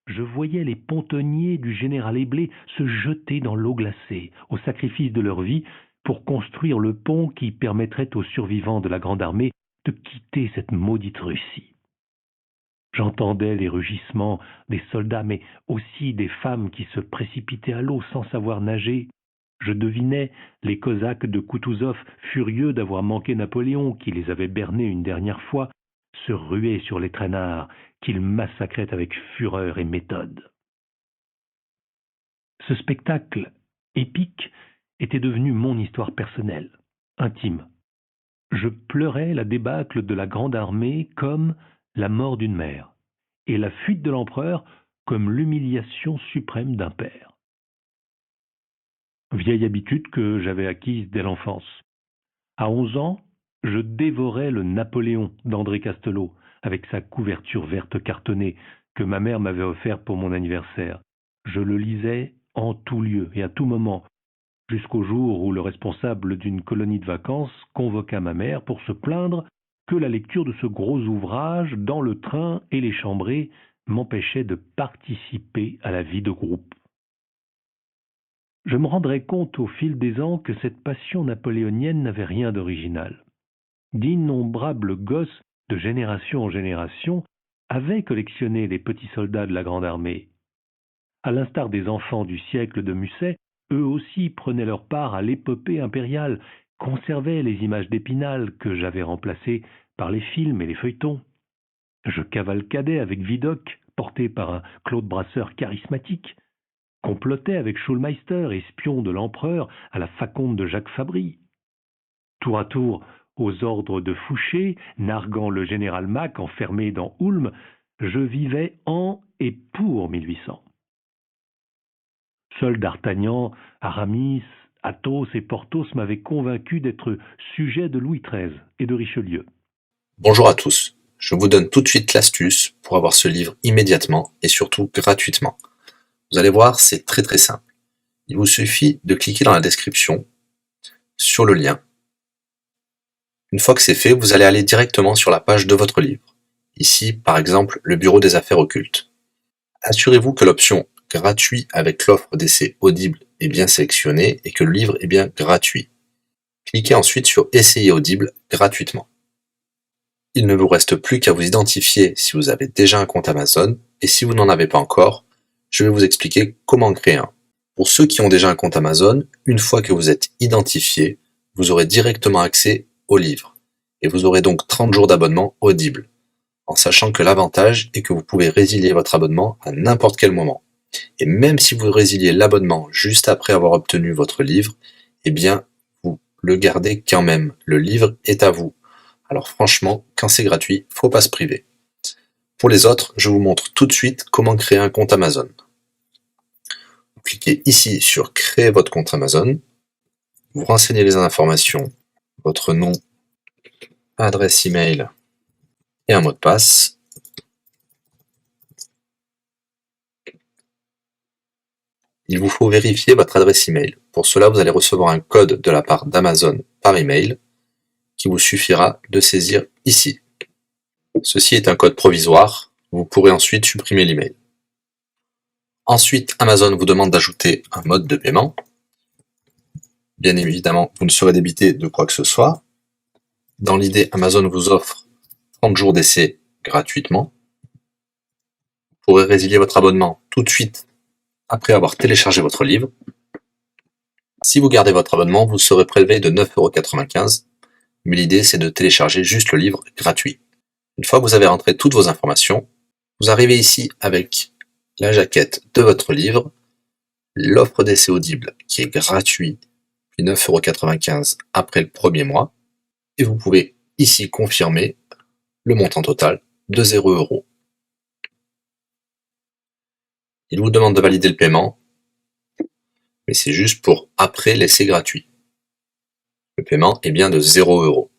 Je voyais les pontonniers du général Éblé se jeter dans l'eau glacée, au sacrifice de leur vie, pour construire le pont qui permettrait aux survivants de la Grande Armée de quitter cette maudite Russie. J'entendais les rugissements des soldats, mais aussi des femmes qui se précipitaient à l'eau sans savoir nager. Je devinais les Cosaques de Koutouzov, furieux d'avoir manqué Napoléon, qui les avait bernés une dernière fois, se ruer sur les traînards qu'ils massacraient avec fureur et méthode. Ce spectacle épique était devenu mon histoire personnelle, intime. Je pleurais la débâcle de la Grande Armée comme la mort d'une mère, et la fuite de l'empereur comme l'humiliation suprême d'un père. Vieille habitude que j'avais acquise dès l'enfance. À 11 ans, je dévorais le Napoléon d'André Castelot, avec sa couverture verte cartonnée que ma mère m'avait offert pour mon anniversaire. Je le lisais en tout lieu et à tout moment, jusqu'au jour où le responsable d'une colonie de vacances convoqua ma mère pour se plaindre que la lecture de ce gros ouvrage dans le train et les chambrées m'empêchait de participer à la vie de groupe. Je me rendrai compte au fil des ans que cette passion napoléonienne n'avait rien d'original. D'innombrables gosses, de génération en génération, avaient collectionné les petits soldats de la Grande Armée. À l'instar des enfants du siècle de Musset, eux aussi prenaient leur part à l'épopée impériale, conservaient les images d'Épinal que j'avais remplacées par les films et les feuilletons. Je cavalcadais avec Vidocq, porté par un Claude Brasseur charismatique, complotais avec Schulmeister, espion de l'empereur à la faconde de Jacques Fabry. Tour à tour, aux ordres de Fouché, narguant le général Mack enfermé dans Ulm, je vivais en et pour 1800. Seuls d'Artagnan, Aramis, Athos et Porthos m'avaient convaincu d'être sujet de Louis XIII et de Richelieu. Bonjour à tous, je vous donne tout de suite l'astuce pour avoir ce livre immédiatement et surtout gratuitement. Vous allez voir, c'est très simple. Il vous suffit de cliquer dans la description sur le lien. Une fois que c'est fait, vous allez aller directement sur la page de votre livre. Ici, par exemple, le Bureau des affaires occultes. Assurez-vous que l'option gratuit avec l'offre d'essai Audible est bien sélectionnée et que le livre est bien gratuit. Cliquez ensuite sur Essayer Audible gratuitement. Il ne vous reste plus qu'à vous identifier si vous avez déjà un compte Amazon, et si vous n'en avez pas encore, je vais vous expliquer comment créer un. Pour ceux qui ont déjà un compte Amazon, une fois que vous êtes identifié, vous aurez directement accès au livre, et vous aurez donc 30 jours d'abonnement Audible, en sachant que l'avantage est que vous pouvez résilier votre abonnement à n'importe quel moment. Et même si vous résiliez l'abonnement juste après avoir obtenu votre livre, eh bien, vous le gardez quand même. Le livre est à vous. Alors franchement, quand c'est gratuit, faut pas se priver. Pour les autres, je vous montre tout de suite comment créer un compte Amazon. Vous cliquez ici sur Créer votre compte Amazon. Vous renseignez les informations, votre nom, adresse email et un mot de passe. Il vous faut vérifier votre adresse email. Pour cela, vous allez recevoir un code de la part d'Amazon par email qui vous suffira de saisir ici. Ceci est un code provisoire. Vous pourrez ensuite supprimer l'email. Ensuite, Amazon vous demande d'ajouter un mode de paiement. Bien évidemment, vous ne serez débité de quoi que ce soit. Dans l'idée, Amazon vous offre 30 jours d'essai gratuitement. Vous pourrez résilier votre abonnement tout de suite après avoir téléchargé votre livre. Si vous gardez votre abonnement, vous serez prélevé de 9,95 €, mais l'idée c'est de télécharger juste le livre gratuit. Une fois que vous avez rentré toutes vos informations, vous arrivez ici avec la jaquette de votre livre, l'offre d'essai Audible qui est gratuit, puis 9,95 € après le premier mois, et vous pouvez ici confirmer le montant total de 0 €. Il vous demande de valider le paiement, mais c'est juste pour après l'essai gratuit. Le paiement est bien de 0 €.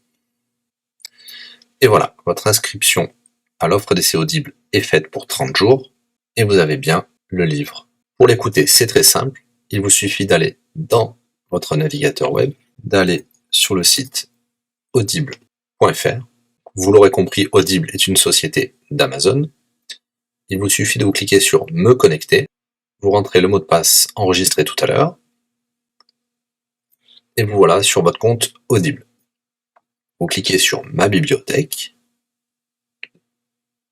Et voilà, votre inscription à l'offre d'essai Audible est faite pour 30 jours, et vous avez bien le livre. Pour l'écouter, c'est très simple, il vous suffit d'aller dans votre navigateur web, d'aller sur le site audible.fr. Vous l'aurez compris, Audible est une société d'Amazon, il vous suffit de vous cliquer sur Me connecter, vous rentrez le mot de passe enregistré tout à l'heure, et vous voilà sur votre compte Audible. Vous cliquez sur Ma bibliothèque,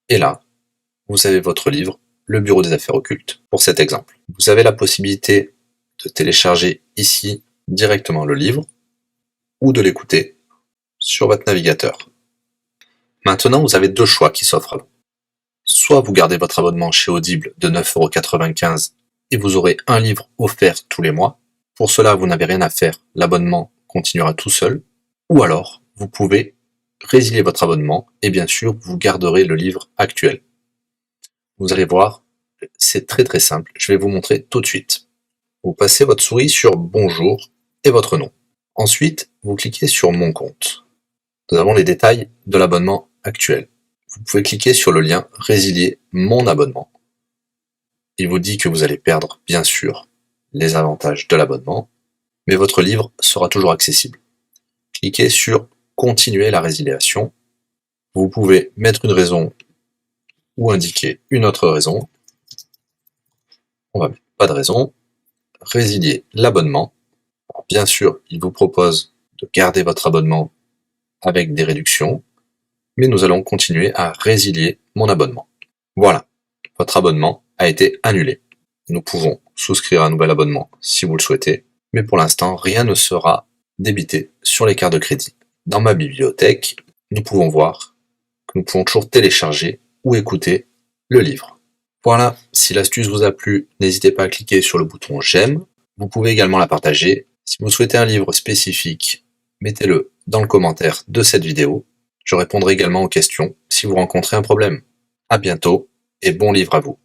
et là, vous avez votre livre, Le Bureau des affaires occultes, pour cet exemple. Vous avez la possibilité de télécharger ici directement le livre, ou de l'écouter sur votre navigateur. Maintenant, vous avez deux choix qui s'offrent à vous. Soit vous gardez votre abonnement chez Audible de 9,95 € et vous aurez un livre offert tous les mois. Pour cela, vous n'avez rien à faire, l'abonnement continuera tout seul. Ou alors, vous pouvez résilier votre abonnement et bien sûr, vous garderez le livre actuel. Vous allez voir, c'est très simple, je vais vous montrer tout de suite. Vous passez votre souris sur Bonjour et votre nom. Ensuite, vous cliquez sur Mon compte. Nous avons les détails de l'abonnement actuel. Vous pouvez cliquer sur le lien Résilier mon abonnement. Il vous dit que vous allez perdre, bien sûr, les avantages de l'abonnement, mais votre livre sera toujours accessible. Cliquez sur Continuer la résiliation. Vous pouvez mettre une raison ou indiquer une autre raison. On va mettre pas de raison. Résilier l'abonnement. Bien sûr, il vous propose de garder votre abonnement avec des réductions, mais nous allons continuer à résilier mon abonnement. Voilà, votre abonnement a été annulé. Nous pouvons souscrire un nouvel abonnement si vous le souhaitez, mais pour l'instant, rien ne sera débité sur les cartes de crédit. Dans ma bibliothèque, nous pouvons voir que nous pouvons toujours télécharger ou écouter le livre. Voilà, si l'astuce vous a plu, n'hésitez pas à cliquer sur le bouton j'aime. Vous pouvez également la partager. Si vous souhaitez un livre spécifique, mettez-le dans le commentaire de cette vidéo. Je répondrai également aux questions si vous rencontrez un problème. À bientôt et bon livre à vous.